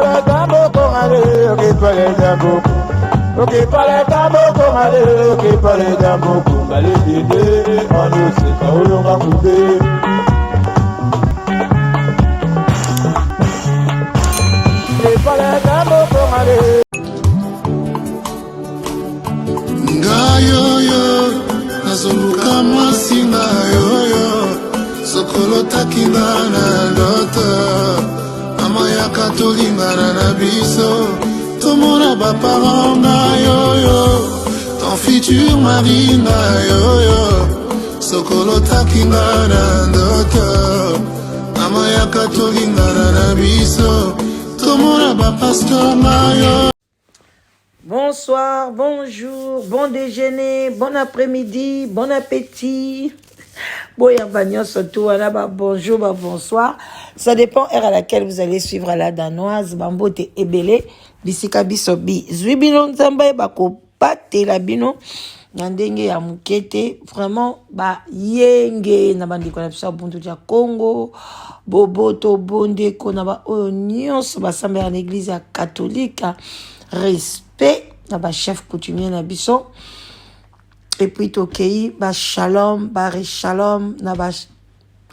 parle tambo kongale, qui parle tambo. Ok, parle tambo kongale, qui parle tambo kongale, dede, on ne sait pas où l'on va couper. Qui parle tambo kongale. Ngayoyo, nazunguka masinga yoyo, sokolo takinga na loto, mama yaka tolingana na biso, tomona baparent na yoyo, ton futur mari na yoyo, sokolo takinga na loto, mama yaka tolingana na biso, tomona bapasteur na yoyo. Bonsoir, bonjour, bon déjeuner, bon après-midi, bon appétit. Bonjour, bonsoir. Ça dépend de l'heure à laquelle vous allez suivre la danoise. Bambote ebele, bisika bisobi. Zwibino nzamba bako pate la bino. Nandenge ya mukete. Vraiment, yenge na bandiko na biso buntu ya Congo. Boboto bonde ko na ba nyonso basamba ya l'église ya catholique. Respect na ba chef coutumier na biso. Et puis tokei ba shalom, ba shalom na ba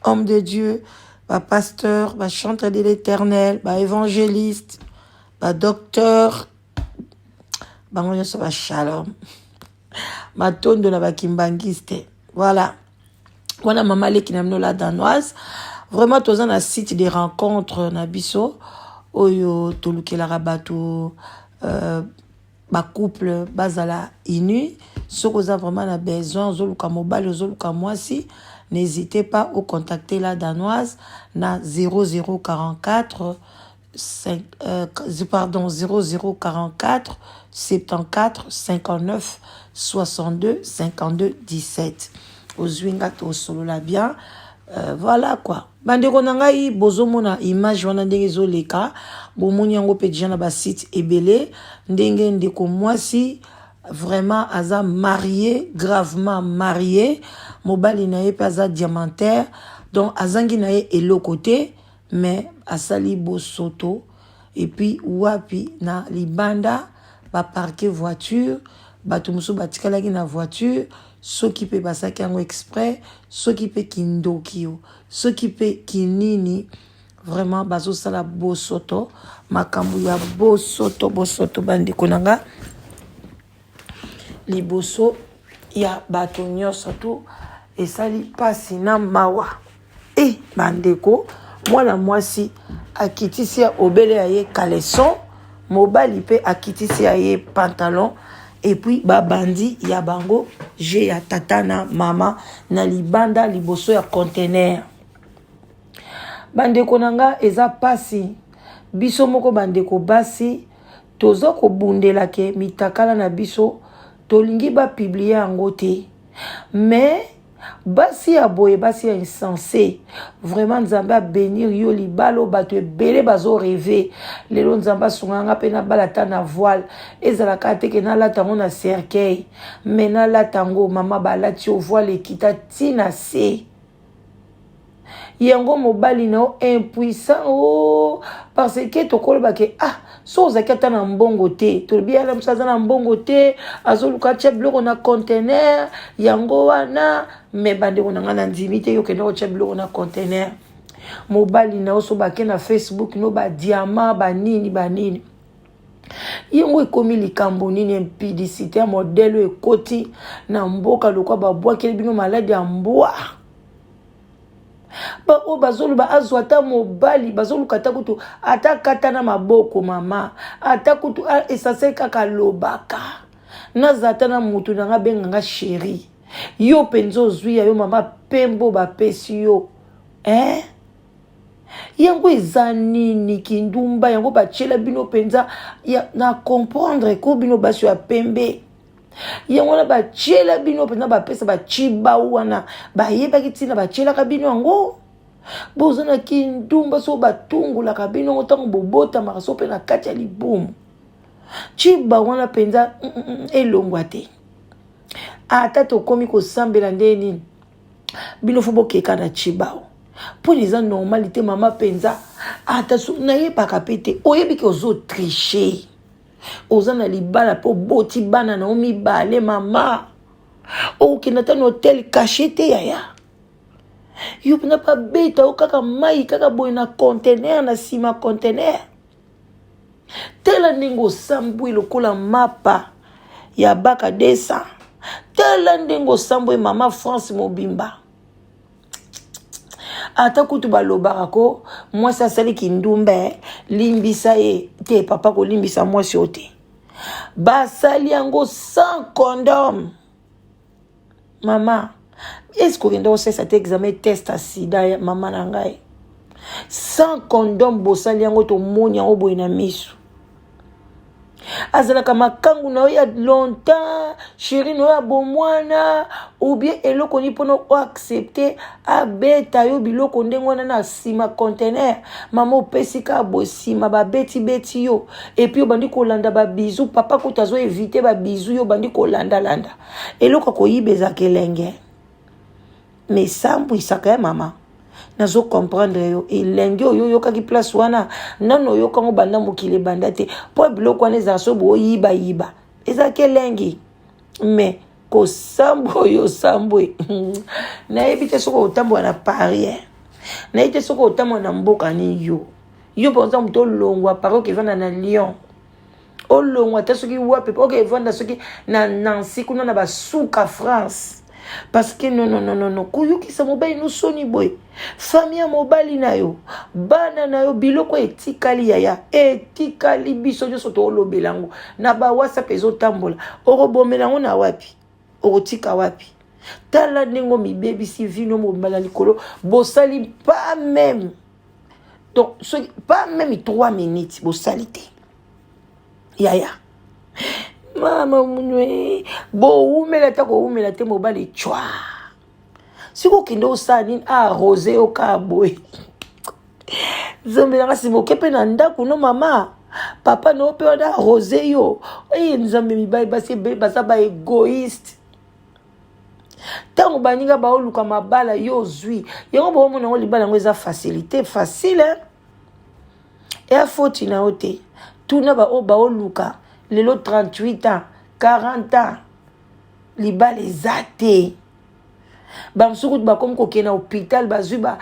homme de Dieu, ba pasteur, ba chanteur de l'Éternel, ba évangéliste, ba docteur, ba nyonso ba shalom. Ma tondo na ba kimbangiste. Voilà. Wana mama leki na mno la danoise. Vraiment toza na site de rencontres na biso oyo tolukela rabato ba couple bazala inu. Si vous avez vraiment besoin, n'hésitez pas à contacter la danoise na 0044 0044 74 59 62 52 17. Ozwinga to solo la bien. Voilà quoi. Bandeko nangai bozomona image wana ndenge ezoleka bomoni yango pe déjà na ba site ebele ndenge ndeko mwasi vraiment aza marié, gravement marié, mobali na ye aza diamantaire, donc azangi na ye elokote, mais asali bosoto, et puis wapi na libanda, ba parquer voiture, bato musu batikalaki na voiture, ceux qui peut basaki yango exprès, ceux qui peut kindokio, ceux qui peut kinini, vraiment bazo sala bosoto, makambu ya bosoto bandi konanga. Liboso ya bato nyonso tu esali pasi na mawa bandeko mwana mwasi akitisi ya obele ya ye caleçon mobali pe akitisi ya ye pantalon et puis babandi ya bango je ya tata na mama na libanda liboso ya conteneur bandeko nanga eza pasi biso moko bandeko basi tozo ko bundela ke mitakala na biso tolingi ba publier yango te mais basi ya boye basi ya insensé vraiment nzambe a bénir yo libalo bato ebele bazo rêver lelo nzambe sunganga pe na balata na voile ezalaka te ke na latango na cercueil mais na latango mama balati o voile ekita tina se yango mobali na impuissant parce que tokoloba ke so ozakata na mbongo te tolobi ala musaza na mbongo te azoluka tia biloko na conteneur yango wana me bandeko na nga na ndimi te yo kende kotia biloko na conteneur mobali na oso bake na Facebook no ba diamant banini yango ekomi likambo nini impudicité modèle ekoti na mboka lokwa babwakeli bino maladi ya mbwa ba o bazoluba azwata mobali bazoluka takutu atakata na maboko mama atakutu esase kaka lobaka nazata na mutu nanga benganga chéri yo penzo zuya yo mama pembo ba pesi yo yango eza nini kindumba yango bachela bino penza na comprendre ko bino baso ya pembe yango na bachela bino penza bapesa bachiba wana bayebaki tina bachela ka bino yango bozana kindumba so batungula ka bino ngotango bobota makaso pe na kati ya libumu chiba wana penza elongwa te ata tokomi kosambela nde nini bino fo bokeka na chibao Pour les gens normalité maman penza attention naye pas capter oyebi que ozo tricher ozana libala po boti bana na omi bale mama o ki nata no hotel cachete yaya yo na pas beta o kaka mai kaka boy na conteneur na sima conteneur tela ningo sambwe lokola mapa ya baka desa tela ningo sambwe mama France Mobimba ata kutu balobaka ko moi ça sali kindumbe limbisa ye te papa ko limbisa moi siote basali yango sans condom mama est-ce que ndo c'est cet examen test à sida mama na ngai sans condom bosali yango to monya obo ina misu azala kama kangu na ya longtemps chérie no ya bomwana ou bien eloko ni pono accepter abeta yo biloko ndengo na sima conteneur mama opesika bosima ba beti yo et puis obandi ko landa ba bisou papa ko tazo éviter ba bisou yo bandi ko landa eloko ko yibeza kelenge mais sambu isaka mama nazo comprendre yo elenge yo kaki place wana nano yo kango banda mokile banda te po biloko wana za so bo yiba eza kelenge mais ko sambo yo sambwe na ebite soko otambo na Paris na ebite soko otambo na mboka ni yo pour exemple to longwa paro ke vana na Lyon o longwa ta soki wape ok vanda soki na Nancy kuna na basuka France. Parce que non kuyuki sa mobali no soni boy famille mobali na yo bana na yo biloko etikali yaya etikali biso nyoso to lobelango na ba WhatsApp ezo tambola orobomelango na wapi orotika wapi tala ningo mi baby si vino mobala likolo bosali pas même donc pas même 3 minutes bosali te yaya mama munwe bo umela ta ko umela te mobali chwa siko kindo sani rosé o kaboy zombela kasi mokepe na ndaku no mama papa no pe na rosé yo nzambe mibali basi basa ba égoïste tango baninga ba oluka mabala yo zui yango bo mona ngoli bala ngweza facile et a faute na ote tuna ba oluka lelo 38 ans 40 ans libale zate bamsuku ba comme ko kena hôpital bazui ba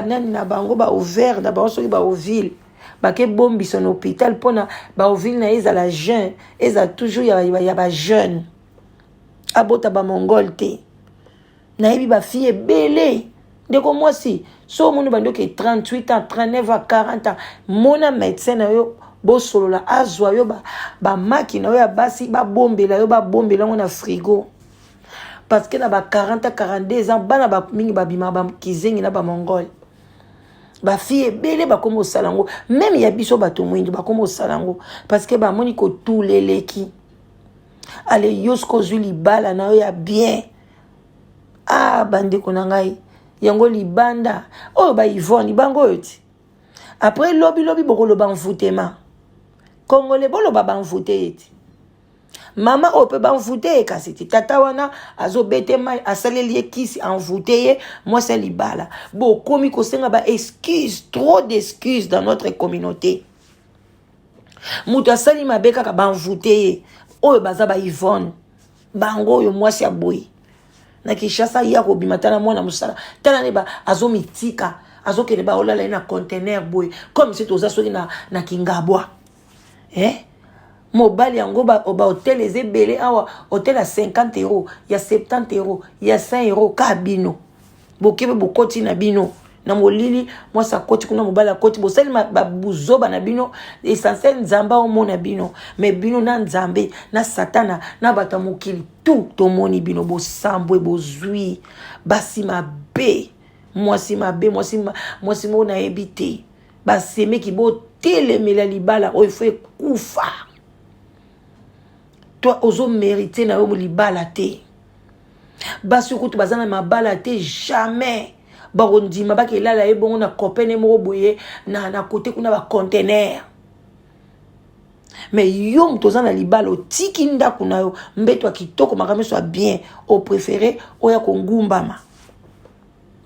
nani na bango ba ouvert na ba soki ba ovile ba ke bombi son hôpital pona ba ovile na ezala jeune eza toujours ya ba jeune abota ba mongol te na yebi ba fille belé ndeko moi si so monu bando ke 38 ans 39 ans 40 ans mona médecin na yo bo solo la azwa yo ba makina yo ya basi ba bombela ngo na frigo parce que na ba 40 42 ans bana ba mingi ba bima ba kizengi na ba mongol ba fille belé ba komo salango même ya biso ba to mwindi ba komo salango parce que ba moni ko tout leleki ale yosko zuli bala na yo ya bien bande ko na ngai yango libanda ba Yvonne bango yoti après lobi bokolo ba mfutema Congolais bolo baba mvoute eti mama ope ba mvoute kasiti tata wana azo bete mai asaleli ekisi envoute ye moi c'est libala bo komi ko senga ba excuse trop d'excuses dans notre communauté mutu asali mabeka ka ba mvoute ye oyo baza ba Yvonne bango yo moi c'est aboyi na kishasa ya ko bimatana mwana musala tana ne ba azo mitika azo kele ba olala na conteneur boy comme si toza soli na kingabwa mobali yango ba hotel ezebele awa hotel à 50 €, ya 70 €, ya 100 € ka bino bokebe bokoti na bino na molili moi sa koti kuna mobali akoti bosali ba buzoba na bino essentiel nzamba o mona bino mais bino na nzambe na satana na bata mokili tout to moni bino bo sambwe bozui basi mabe moi si mo na ebité basi meki bo telemela libala o ifo kufa toi ozo mériter na yo libala te basi kutu bazana mabala te jamais barondima ba kelala e bongo na kopene mo boye na côté kuna ba conteneur mais yo mtozana libala otiki ndaku na yo mbeto kitoko makamé soit bien au préféré oya kongumbama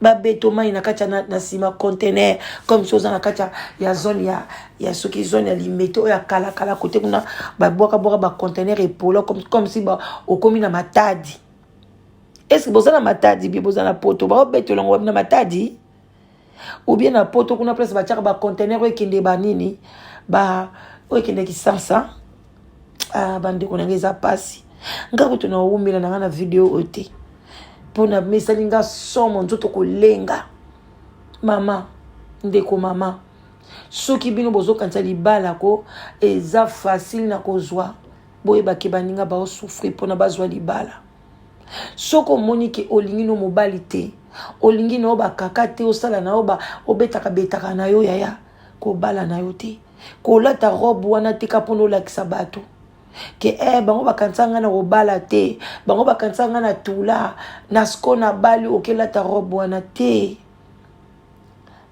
ba beto mai na kati na sima conteneur comme chose na kati ya zone ya soki zone ya limeto ya kala côté kuna ba boka ba conteneur epolo comme si ba okomi na matadi. Est-ce que bozana matadi bi bozana poto ba beto longo na matadi ou bien na poto kuna place ba tchaka ba conteneur ekende ba nini ba ekende ki sansa bande ko ngeza pasi ngako tuna umila na video ote pona mesalinga somo nzoto kolenga mama ndeko mama soki bino bozo kanta libala ko eza facile na kozwa boye bakebaninga ba souffrir pona bazwa libala soko monike olingi no mobali te olingi no bakaka te osala na oba betaka na yo yaya ko bala na yo te ko lata robe wana te kapono lakisa bato ke bango bakansanga na robala te bango bakansanga na tula na sko na bali okelata robe wana te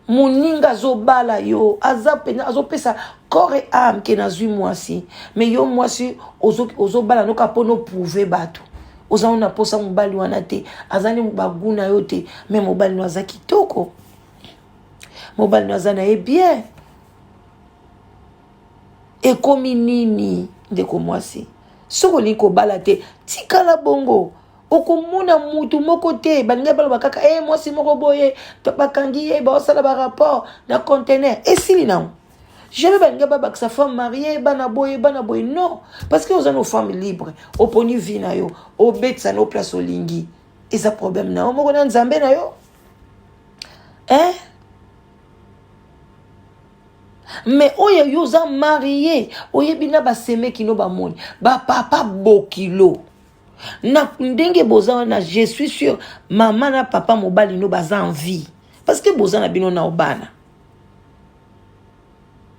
muninga zo bala yo azopesa corps et âme ke na zui mwasi mais yo mwasi ozo bala no kapono prouver bato oza na posa mobali wana te azani baguna yo te mais mobali no azaki toko mobali no azana bien ekomi nini ndeko mwasi soko liko bala te tikala bongo okomona mutu moko te balinga balo bakaka mwasi moko boye to bakangi ba osala ba rapport na conteneur esili na jamais balinga ba sa femme mariée bana boye non parce que vous avez une femme libre oponi vie na yo obetsa no place olingi et ça problème na moko na nzambe na yo mais oye yoza marié oye bina ba seme kino ba moni ba papa bokilo na ndenge boza na je suis sûr maman na papa mobali no baza en vie parce que boza na bino na obana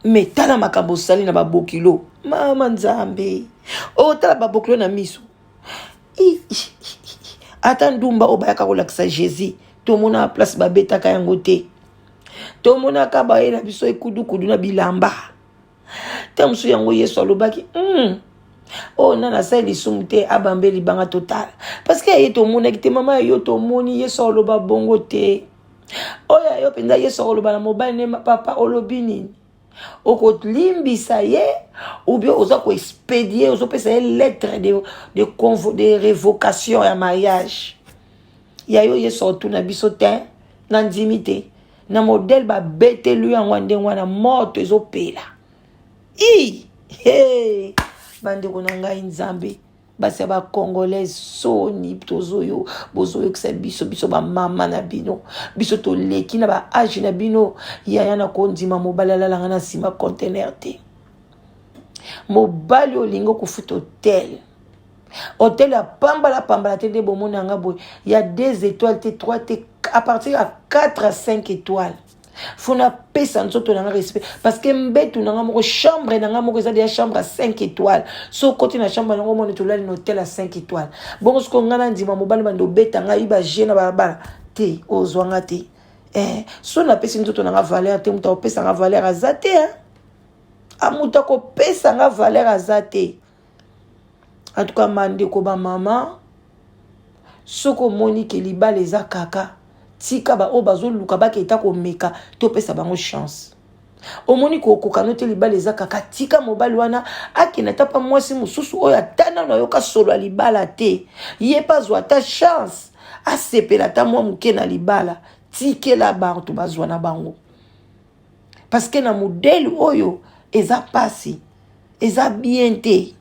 mais tala makambo sali na ba bokilo mama nzambe tala ba bokilo na miso ata ndumba obayaka kolakisa Jésus to mona place ba betaka yango te to mona ka ba ela biso ekudu na bilamba tamsu yango Yesu alobaki nana sali sumte abambeli banga total parce que yeto mona kite mama yo to moni Yesu aloba bongo te oya yo penza Yesu aloba na mobali ne papa olobini okotlimbisa ye ou bien oza ko expédier ozo pesa lettre de révocation ya mariage ya yo Yesu otuna biso te na ndimite na modèle ba bete lui en wande wana moto ezopela bande konanga nzambe basi ba congolais soni tozoyo bozoyo ksa biso ba mama na bino biso to leki na ba age na bino ya na kondima mobali la na sima conteneur te mobali olingo kufuta hotel ya pambala te de bomona nga boy ya 2 étoiles te 3 te à partir à 4 à 5 étoiles fona pesa nzoto na respect parce que mbetu na moko chambre na moko eza des chambre à 5 étoiles so côté na chambre na moko to la hôtel à 5 étoiles bon ce qu'on ngana ndima mobali bando beta nga iba jena bala te ozwanga te so na pesa nzoto na valeur te muta pesa nga valeur azate amuta ko pesa nga valeur azate en tout cas mande ko ba mama soko moni ke libala eza kaka tika ba obazo luka ba keta ko meka to pesa bango chance omoni ko kokano te libala eza kaka tika mobali wana akina tapa mwasi mususu oya tana na yoka solo libala te ye pas zwa ta chance asepela ta mwa muke na libala tike la bantu bazwa na bango parce que na modèle oyo eza pasi eza bien te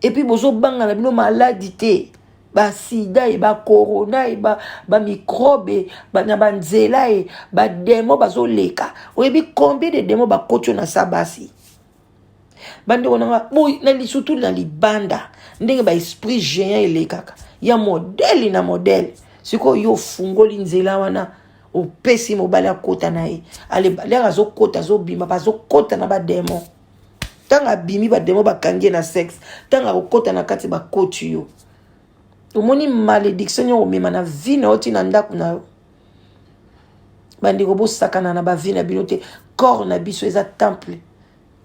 et puis bozo banga na bino maladie te ba sida e ba corona e ba microbe ba na banzela e ba demo bazo leka oyebi combien de demo ba kocho na sabasi bande onanga boy na lisutu na libanda ndenge ba esprit géant elekaka ya modèle na modèle siko yo fungoli nzela wana opesi mobali akota na ye ale balera zo kota zo bima bazo kota na ba demo tanga bimi ba demo ba kangie na sexe tanga okota na kati ba kocho yo omoni malédiction yo mema na vie na oti na ndaku na yo bandiko bosakana na ba vie na bino te corps na biso eza temple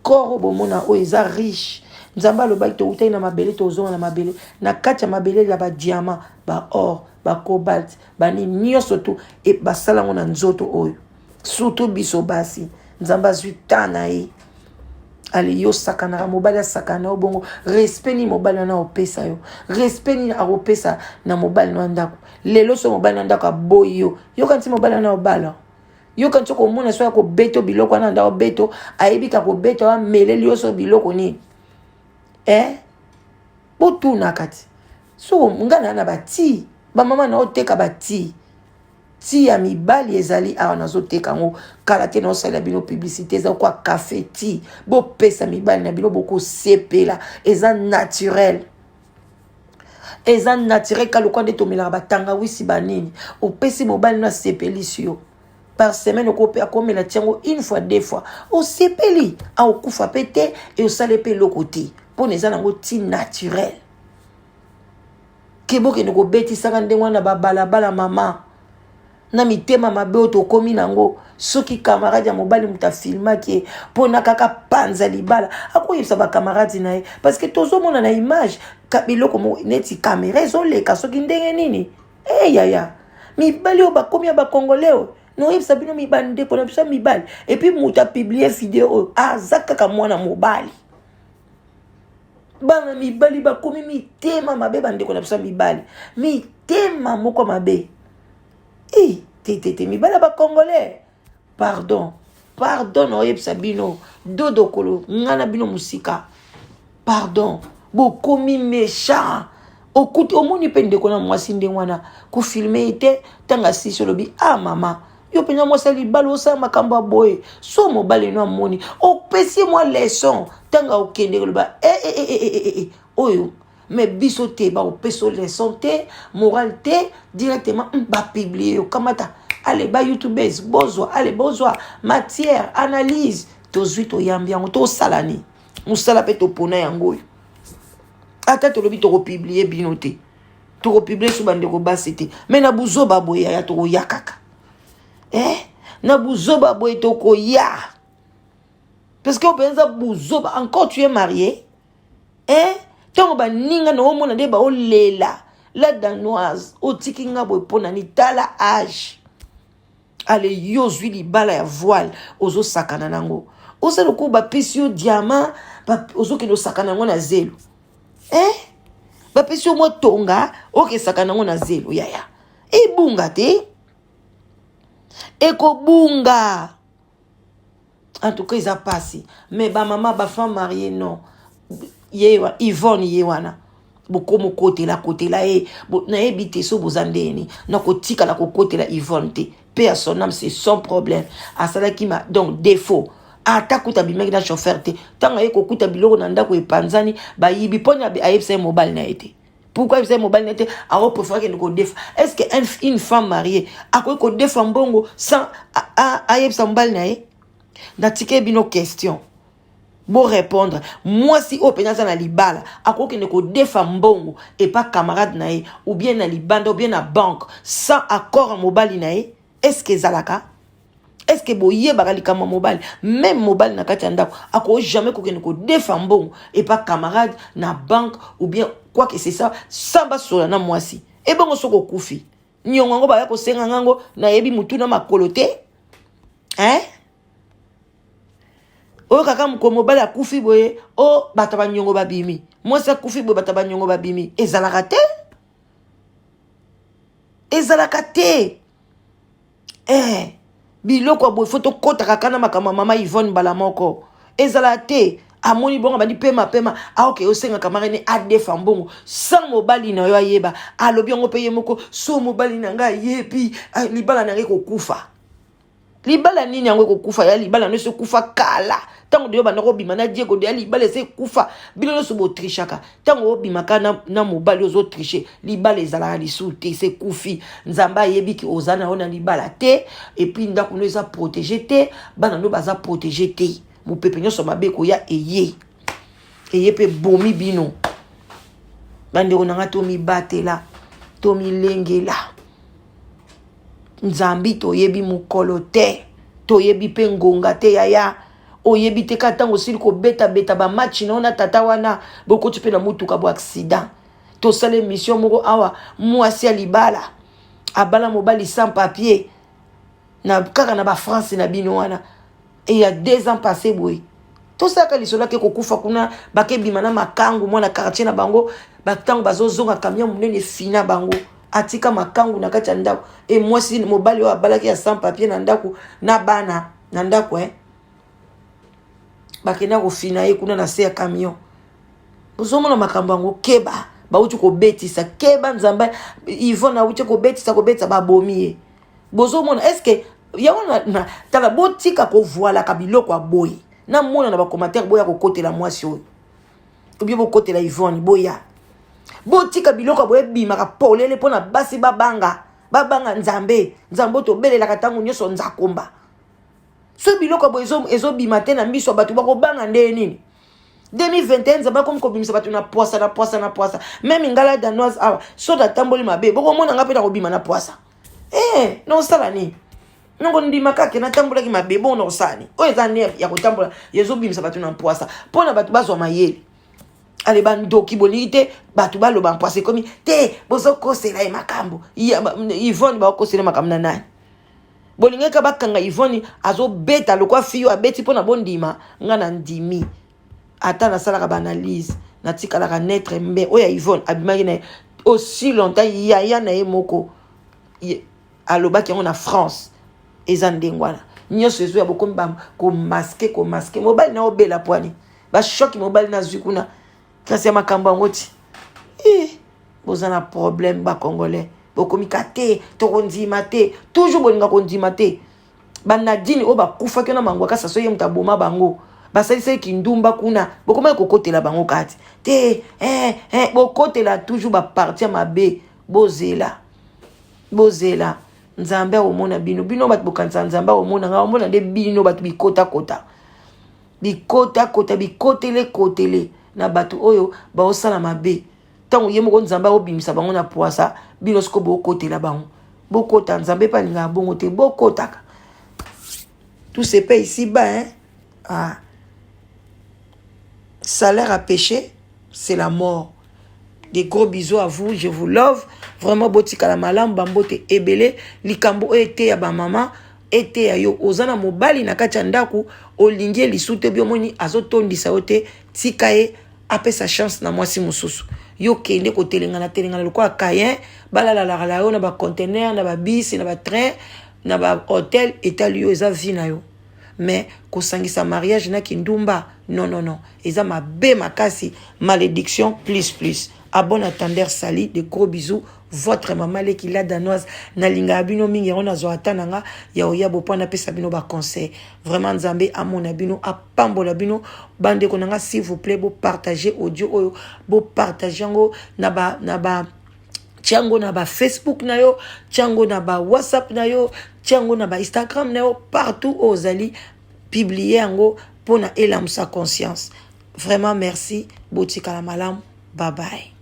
corps bomona o eza riche nzamba lo ba to utai na mabele to zonga na mabele na kati ya mabele la ba diamant ba or ba cobalt bani nyonso tu e basala ngo na nzoto oyo surtout biso basi nzamba zwitana ye ali yo sakana mobali sakana obongo respect ni mobali na opesa yo respect ni akopesa na mobali na ndako lelo so mobali na ndako aboyo yo kanti mobali na obala yo kanti ko mona so ko beto biloko na ndako beto ayebika ko beto wa meleli yo so biloko ni botuna kati so ngana na bati ba mama na oteka bati ti ya mibali ezali awa nazoteka ngo kala te na osala bino publicité eza kwa café ti bo pesa mibali na bino boko sepela eza naturel kala kwa nde tomela batanga wisi banini opesi mobali na sepelisi yo par semaine okope akomela tiango une fois deux fois o sepeli a okufa pete et osale pe lokoti po neza nango ti naturel keboke ndoko beti saka ndengwa na babalabala mama na mitema mabe oto komi nango soki camarade ya mobali muta filma ki pona kaka panza libala akoyebisa ba camarade na ye parce que tozo mona na image biloko mo neti caméra ezoleka soki ndenge nini yaya mibali o bakomi ya bakongolais no yebisa bino mibali ndeko na biso mibali et puis muta publier vidéo azaka kaka mwana mobali bana mibali bakomi mitema mabe bandeko na biso mibali mitema moko mabe mibala ba congolais pardon oyebisa bino dodo kolo ngana bino musika pardon bokomi méchant okuti omoni pe ndeko na mwasi ndengwana ku filmer ete tanga sisi lobi mama yo penya mwasi libala osa makambo boye so mobali no amoni opesi moi leçon tanga okende loba oyo mais biso te ba opeso leçon te moral te directement ba publier yo kamata allez ba youtubers bozwa matière analyse to zuito yambiango to salani musala pe to pona yango ata to lobi to ko publier bino te to ko publier so bande ko basete mais na buzo baboya ya to yakaka na buzo baboya to ko ya parce que openza buzo encore tu es marié tant ba ninga no mona de ba olela la danoise otiki nga boy pona ni tala âge ale yozwi libala ya voile ozo sakana nango oselo ko ba pesio diamant ba ozo ke no sakana nango na zelo ba pesio mo tonga oke sakana nango na zelo yaya ebunga te ekobunga en tout cas ça passe mais ba maman ba femme mariée non yewa Yvonne yewana bokomo côté la na ebité so bozandeni na kotika la côté la Yvonne te personne c'est son problème asala kima donc défaut ata kuta bimeki na chauffeur te tanga yeko kuta biloko na ndako epanzani ba yibi ponya be ayebsa mobile na été pourquoi ayebsa mobile na été a préféré que ko def est-ce que une femme mariée a ko def mbongo sans ayebsa mobile na ye na tike bino question bon répondre moi si openasa na libala akoki ne ko defa mbongo et pas camarade nae ou bien na libanda ou bien na banque sans accord mobile nae est-ce que zalaka est-ce que boye bakalika mobile même mobile na kati ndako ako jamais ko ne ko defa mbongo et pas camarade na banque ou bien quoi que c'est ça samba sola na moi si et bon soko kufi nyongo ba ya ko senga ngango na yebi mutu na makolote kaka mko mobali akufi boye bata ba nyongo babimi moi ça kufi boye bata ba nyongo babimi ezalaka te biloko boye foto kota kaka na makama mama Yvonne balamoko ezala te amoni bongo bandi pema oke osenga kamarene adefa mbongo sans mobali na yo ayeba alobi ngo peye moko so mobali na nga yepi libala na ngeko kufa libala nini yango kokufa ya libala no se kufa kala tango de bana robima na diego de libala se kufa bilo so bo trichaka tango obimaka na mobali ozo tricher libala ezala li soute se kufi nzamba yebiki ozana ona libala te et puis ndako no eza protéger te bana no baza protéger te mo pepe nyoso mabeko ya eye pe bomi bino bande onanga to mi batela to mi lengela nzambi toyebi mukolo te toyebi pe ngonga te yaya oyebi te katango sili ko beta ba match na ona tata wana boko tupe na mutuka bo accident to sale mission moko awa mwasi ya libala abala mobali sans papier na kaka na ba France na bino wana et il y a 2 ans passé boy tout ça ka lisola ke kokufa kuna bakebima na makangu mwana quartier na bango batango bazozonga camion munene fina bango atika makangu na kati ya ndako et moi si mobali wa balaki ya sans papier na ndako na bana na ndako bakena ko fina ye kuna na se ya camion bozomona makambo yango keba bauti ko betisa keba nzamba Yvonne auti ko betisa babomi ye bozomona est-ce que yaona na tala botika ko voila kabiloko a boy na mona na ba commentaire boya ko kotela mwasi oyo obi bo kotela Yvonne boya botika biloko boye bima ka polele pona basi babanga nzambe to belela katangu nyoso nzakomba so biloko boye ezo bima te na miso batu bako banga nde nini 2021 nzamba comme kobimisa batu na poisa même ngala danoise awa so da tamboli mabe boko mona nga pe na kobima na poisa non sala ni nongo ndima kake na tambola ki mabe bon no sani o ezane ya kotambola yezo bimisa batu na poisa pona batu bazwa mayele ale bandoki bolite batu baloba mpwase komi te bozo kosela e makambo Yvonne ba kosela makambo na nani bolingeka bakanga Yvonne azo beta lokwa fiyo abeti pona bondima ngana ndimi ata na sala ka analyse na tikala ka netre mbe oya Yvonne abimaki na aussi longtemps ya na ye moko alobaki yango na France ezandengwana nyoso ezo ya bokombi ko masquer mobile na obela poani ba choc mobile na zukuna kasi ya makambo yango ti bozana problème ba congolais bokomi kate to kondima te toujours bolinga kondima te banadini o bakufaki na mangwa kasa so ye mutaboma bango basalise kindumba kuna bokoma kokotela bango kati te bokotela toujours ba partir mabe bozela nzambe omona bino batu bokanza nzambe omona nga omona nde bino batu bikotele na batu oyo baosala mabe tango ye moko nzambe obimisa bango na poisa bino siko bokotela bango bokota nzambe palinga bongo te bokotaka tout se paye ici-bas salaire à péché c'est la mort. Des gros bisous à vous, je vous love. Vraiment, botika la malam, bambote ebele, likambo ete ya ba mama, ete ya yo, ozana mobali na kati ya ndaku, olingie lisute biomoni, azotondisa ote, tikae, ape sa chance na mwasi mususu. Yo kende ko telengana lokwa kayen, balala yo na ba conteneur, na ba bis, na ba train, na ba hotel, etali yo eza vie na yo. Mais kosangisa mariage na kindumba, non. Eza mabe makasi, malédiction, plus. À bon attendeur sali, de gros bisous. Votre maman Lekila danoise nalinga abino mingi on azo atananga ya oya bopo na pesa bino ba conseil. Vraiment nzambe amona bino apambola bino bande konanga s'il vous plaît bo partager audio oyo bo partager ngo na ba tiango na ba Facebook na yo, tiango na ba WhatsApp na yo, tiango na ba Instagram na yo, partout ozali publier ngo pona elamusa conscience. Vraiment merci, botika la malam, bye bye.